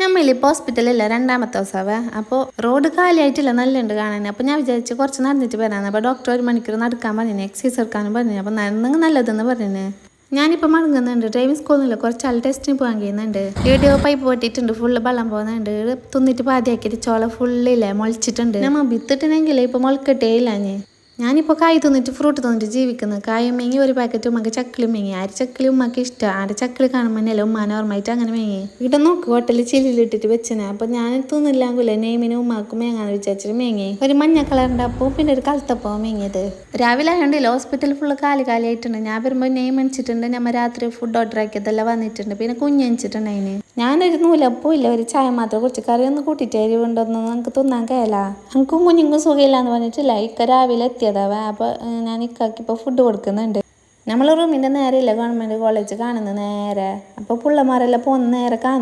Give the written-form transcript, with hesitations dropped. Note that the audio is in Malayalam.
നമ്മളിപ്പോൾ ഹോസ്പിറ്റലല്ല രണ്ടാമത്തെ ദിവസമാവേ. അപ്പോൾ റോഡ് കാലിയായിട്ടില്ല, നല്ലുണ്ട് കാണാൻ. അപ്പോൾ ഞാൻ വിചാരിച്ചു കുറച്ച് നടന്നിട്ട് വരാമെന്ന്. അപ്പോൾ ഡോക്ടർ 1 മണിക്കൂർ നടക്കാൻ പറഞ്ഞു, എക്സസൈസ് എടുക്കാനും പറഞ്ഞു. അപ്പോൾ നടന്നെങ്കിൽ നല്ലതെന്ന് പറഞ്ഞു. ഞാനിപ്പോൾ മടങ്ങുന്നുണ്ട്. ഡ്രൈവിംഗ് സ്കൂളിൽ കുറച്ചാൾ ടെസ്റ്റിന് പോകാൻ കഴിയുന്നുണ്ട്. വീഡിയോ പൈപ്പ് പൊട്ടിയിട്ടുണ്ട്, ഫുള്ള് വെള്ളം പോകുന്നുണ്ട്. തിന്നിട്ട് പാതിയാക്കിയിട്ട് ചോള ഫുള്ളില്ലേ മുളച്ചിട്ടുണ്ട്. നമ്മൾ വിത്തിട്ടുണ്ടെങ്കിൽ ഇപ്പോൾ മുളക്കട്ടേ ഇല്ല. ഞാനിപ്പോൾ കായ് തിന്നിട്ട് ഫ്രൂട്ട് തിന്നിട്ട് ജീവിക്കുന്നത്. കായും മേങ്ങി ഒരു പാക്കറ്റ് ഉമ്മക്ക് ചക്കിലും മേങ്ങി. ആര് ചക്കിലും ഉമ്മക്ക് ഇഷ്ടമാണ്. ആരുടെ ചക്കിൽ കാണുമ്പോൾ തന്നെയല്ലേ ഉമ്മാനെ ഓർമ്മയായിട്ട് അങ്ങനെ മേങ്ങി. ഇവിടെ നോക്ക് ഹോട്ടലിൽ ചില്ലിലിട്ടിട്ട് വെച്ചനെ. അപ്പോൾ ഞാൻ തിന്നില്ലാങ്കില്ലേ നെയ്മിനും ഉമ്മാക്കും മേങ്ങാന്ന് വിചാരിച്ചിട്ട് മേങ്ങി. ഒരു മഞ്ഞ കളറിൻ്റെ അപ്പവും പിന്നെ ഒരു കറുത്തപ്പവും മേങ്ങിയത്. രാവിലെ ആയതുകൊണ്ടില്ല, ഹോസ്പിറ്റൽ ഫുള്ള് കാലിയായിട്ടുണ്ട്. ഞാൻ വരുമ്പോൾ നെയ്മ് അണിച്ചിട്ടുണ്ട്. നമ്മൾ രാത്രി ഫുഡ് ഓർഡർ ആക്കിയതെല്ലാം വന്നിട്ടുണ്ട്. പിന്നെ കുഞ്ഞണിച്ചിട്ടുണ്ട് അതിന്. ഞാനൊരു നൂലപ്പവും ഇല്ല, ഒരു ചായ മാത്രം കുറച്ച് കറി ഒന്ന് കൂട്ടിയിട്ട് എരിവുണ്ടോന്നും നമുക്ക് തിന്നാൻ കഴിയല. എനിക്കും കുഞ്ഞുങ്ങൾക്കും സുഖമില്ല എന്ന് പറഞ്ഞിട്ടില്ല. ഇക്ക രാവിലെ എത്തിയതാവേ. അപ്പോൾ ഞാൻ ഇക്കാക്കിപ്പോൾ ഫുഡ് കൊടുക്കുന്നുണ്ട്. നമ്മൾ റൂമിൻ്റെ നേരെ ഇല്ല ഗവൺമെൻറ് കോളേജ് കാണുന്നത് നേരെ. അപ്പോൾ പിള്ളമാരെല്ലാം പോകുന്ന നേരെ കാണുന്നു.